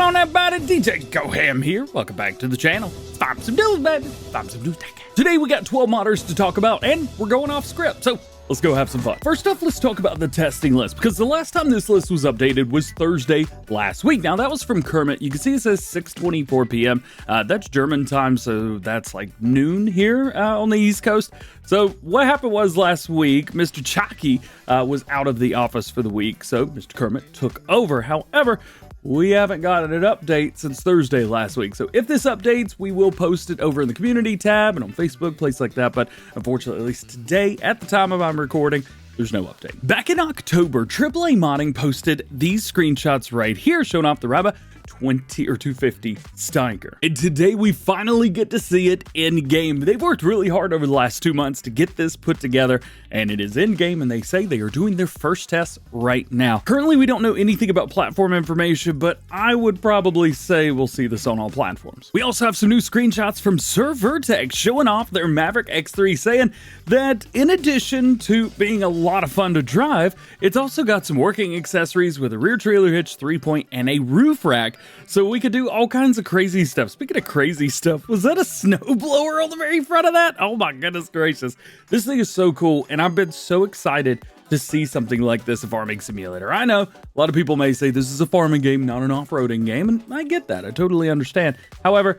on, everybody? DjGoHam here. Welcome back to the channel. Find some news, baby. Find some news. Today we got 12 modders to talk about, and we're going off script, so let's go have some fun. First off, let's talk about the testing list, because the last time this list was updated was Thursday last week. Now, that was from Kermit. You can see it says 6:24 p.m. That's German time, so that's like noon here on the East Coast. So what happened was last week, Mr. Chucky was out of the office for the week, so Mr. Kermit took over. However, we haven't gotten an update since Thursday last week. So if this updates, we will post it over in the community tab and on Facebook, place like that. But unfortunately, at least today, at the time of I'm recording, there's no update. Back in October, AAA Modding posted these screenshots right here, showing off the Rabba 250 Steiger. And today we finally get to see it in game. They've worked really hard over the last 2 months to get this put together, and it is in game, and they say they are doing their first tests right now. Currently, we don't know anything about platform information, but I would probably say we'll see this on all platforms. We also have some new screenshots from SrVertex showing off their Maverick X3, saying that in addition to being a lot of fun to drive, it's also got some working accessories with a rear trailer hitch, 3-point, and a roof rack. So we could do all kinds of crazy stuff. Speaking of crazy stuff, was that a snowblower on the very front of that? Oh my goodness gracious. This thing is so cool, and I've been so excited to see something like this, a farming simulator. I know a lot of people may say this is a farming game, not an off-roading game, and I get that. I totally understand. However,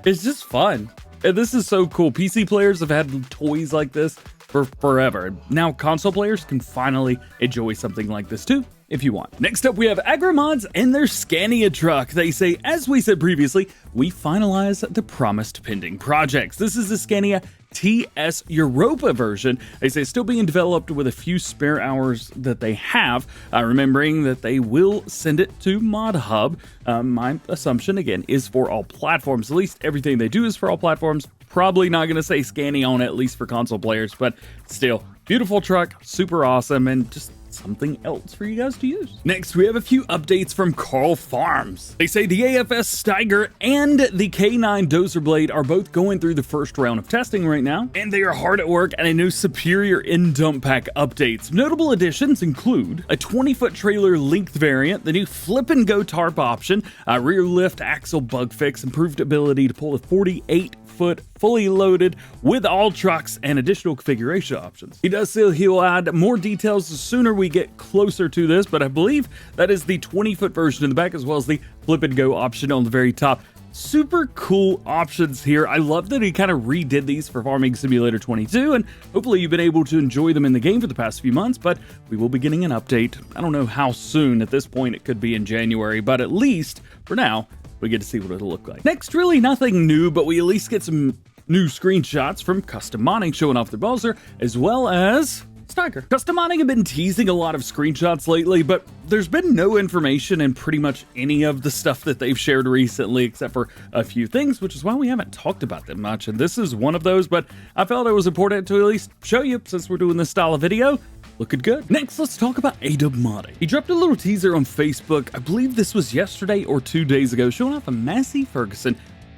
it's just fun. And this is so cool. PC players have had toys like this for forever. Now console players can finally enjoy something like this too, if you want. Next up, we have Agro Mods and their Scania truck. They say, as we said previously, we finalized the promised pending projects. This is the Scania TS Europa version. They say it's still being developed with a few spare hours that they have, remembering that they will send it to Mod Hub. My assumption, again, is for all platforms. At least everything they do is for all platforms. Probably not going to say Scania on it, at least for console players, but still, beautiful truck, super awesome, and just something else for you guys to use. Next, we have a few updates from KarlFarms. They say the AFS Steiger and the K9 Dozer Blade are both going through the first round of testing right now, and they are hard at work on a new superior in-dump pack updates. Notable additions include a 20-foot trailer length variant, the new flip-and-go tarp option, a rear lift axle bug fix, improved ability to pull a 48-foot fully loaded with all trucks, and additional configuration options. He does say he'll add more details the sooner we get closer to this, but I believe that is the 20-foot version in the back as well as the flip and go option on the very top. Super cool options here. I love that he kind of redid these for Farming Simulator 22, and hopefully you've been able to enjoy them in the game for the past few months, but we will be getting an update. I don't know how soon. At this point, it could be in January, but at least for now, we get to see what it'll look like. Next, really nothing new, but we at least get some new screenshots from Custom Modding showing off their Bowser, as well as Steiger. Custom Modding have been teasing a lot of screenshots lately, but there's been no information in pretty much any of the stuff that they've shared recently, except for a few things, which is why we haven't talked about them much, and this is one of those, but I felt it was important to at least show you since we're doing this style of video. Looking good. Next, let's talk about Adub Modding. He dropped a little teaser on Facebook, I believe this was yesterday or 2 days ago, showing off a Massey Ferguson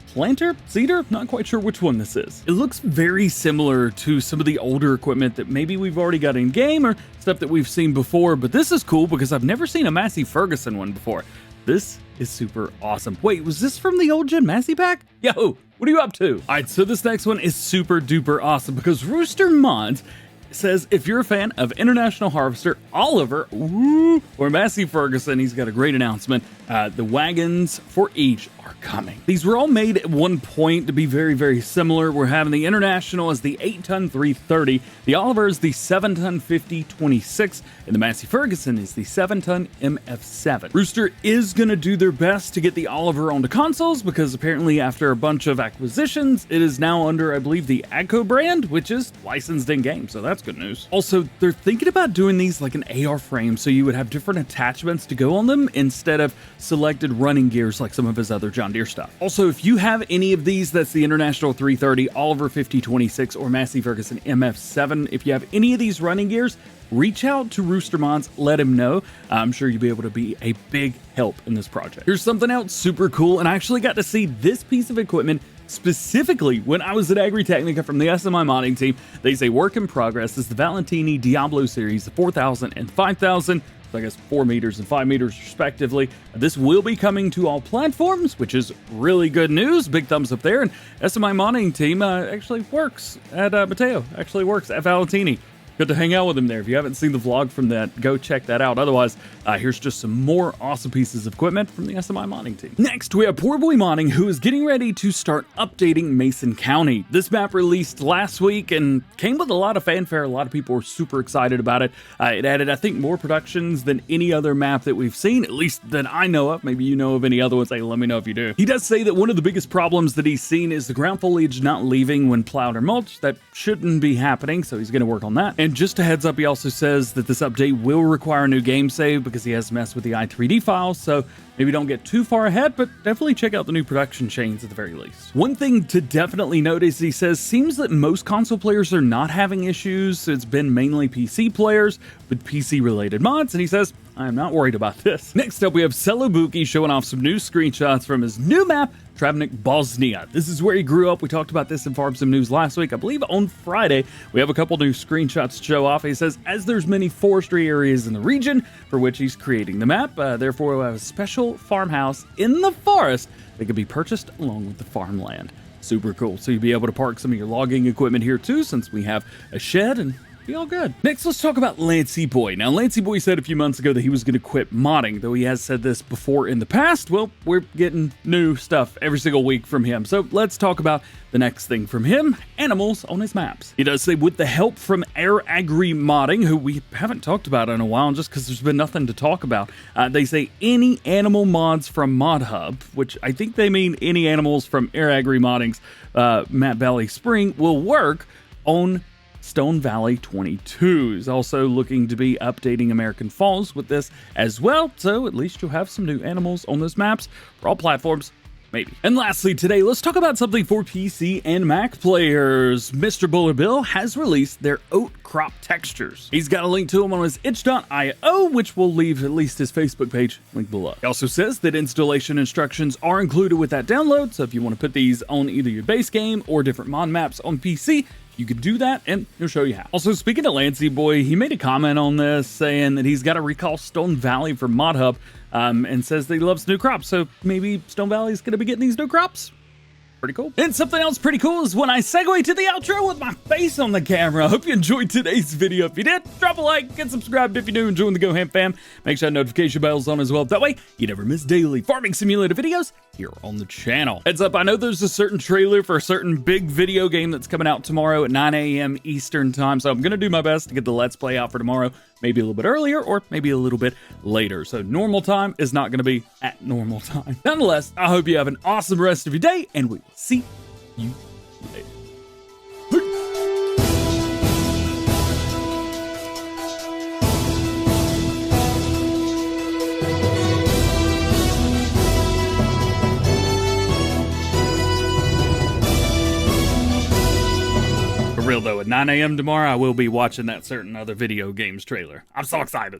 planter, seeder, not quite sure which one this is. It looks very similar to some of the older equipment that maybe we've already got in game or stuff that we've seen before, but this is cool because I've never seen a Massey Ferguson one before. This is super awesome. Wait, was this from the old gen Massey pack? Yo, what are you up to? All right, so this next one is super duper awesome because Rooster Mods says if you're a fan of International Harvester Oliver or Massey Ferguson, he's got a great announcement. The wagons for each are coming. These were all made at one point to be very, very similar. We're having the International as the 8-ton 330, the Oliver is the 7-ton 50-26, and the Massey Ferguson is the 7-ton MF7. Rooster is going to do their best to get the Oliver onto consoles because apparently after a bunch of acquisitions, it is now under, I believe, the Agro brand, which is licensed in game, so that's good news. Also, they're thinking about doing these like an AR frame, so you would have different attachments to go on them instead of selected running gears like some of his other John Deere stuff. Also, if you have any of these, that's the International 330, Oliver 50-26, or Massey Ferguson MF7, if you have any of these running gears, reach out to Rooster Mods, let him know. I'm sure you'll be able to be a big help in this project. Here's something else super cool, and I actually got to see this piece of equipment Specifically, when I was at Agritechnica from the SMI Modding Team, they say work in progress is the Valentini Diablo series, the 4000 and 5000. I guess 4 meters and 5 meters respectively. This will be coming to all platforms, which is really good news. Big thumbs up there. And SMI Modding Team actually works at Mateo, actually works at Valentini. Good to hang out with him there. If you haven't seen the vlog from that, go check that out. Otherwise, here's just some more awesome pieces of equipment from the SMI Modding Team. Next, we have Poorboy Modding, who is getting ready to start updating Mason County. This map released last week and came with a lot of fanfare. A lot of people were super excited about it. It added, I think, more productions than any other map that we've seen, at least that I know of. Maybe you know of any other ones. Hey, let me know if you do. He does say that one of the biggest problems that he's seen is the ground foliage not leaving when plowed or mulched. That shouldn't be happening, so he's going to work on that. And just a heads up, he also says that this update will require a new game save because he has messed with the i3D files, so maybe don't get too far ahead, but definitely check out the new production chains at the very least. One thing to definitely notice, he says, seems that most console players are not having issues. It's been mainly PC players with PC-related mods, and he says, I'm not worried about this. Next up, we have Celobuki showing off some new screenshots from his new map, Travnik Bosnia. This is where he grew up. We talked about this in Farm Sim News last week. I believe on Friday, we have a couple new screenshots to show off. He says, as there's many forestry areas in the region for which he's creating the map, therefore we'll have a special farmhouse in the forest that can be purchased along with the farmland. Super cool. So you'll be able to park some of your logging equipment here too, since we have a shed and be all good. Next, let's talk about Lancyboi. Now, Lancyboi said a few months ago that he was going to quit modding, though he has said this before in the past. Well, we're getting new stuff every single week from him. So let's talk about the next thing from him, animals on his maps. He does say, with the help from AAA Modding, who we haven't talked about in a while just because there's been nothing to talk about. They say any animal mods from Mod Hub, which I think they mean any animals from AAA Modding's Map Valley Spring, will work on Stone Valley 22 is also looking to be updating American Falls with this as well, so at least you'll have some new animals on those maps for all platforms, maybe. And lastly today, let's talk about something for PC and Mac players. Mr. BulletBill has released their oat crop textures. He's got a link to them on his itch.io, which we'll leave at least his Facebook page linked below. He also says that installation instructions are included with that download, so if you want to put these on either your base game or different mod maps on PC, you can do that, and he'll show you how. Also, speaking of Lancyboi, he made a comment on this saying that he's got to recall Stone Valley from Mod Hub and says that he loves new crops. So maybe Stone Valley is going to be getting these new crops. Pretty cool. And something else pretty cool is when I segue to the outro with my face on the camera. I hope you enjoyed today's video. If you did, drop a like, get subscribed if you're new and join the GoHam fam. Make sure notification bell's on as well. That way, you never miss daily farming simulator videos here on the channel. Heads up, I know there's a certain trailer for a certain big video game that's coming out tomorrow at 9 a.m. Eastern time, so I'm going to do my best to get the Let's Play out for tomorrow, maybe a little bit earlier or maybe a little bit later. So normal time is not going to be at normal time. Nonetheless, I hope you have an awesome rest of your day, and we will see you later. For real though, at 9 a.m. tomorrow, I will be watching that certain other video games trailer. I'm so excited.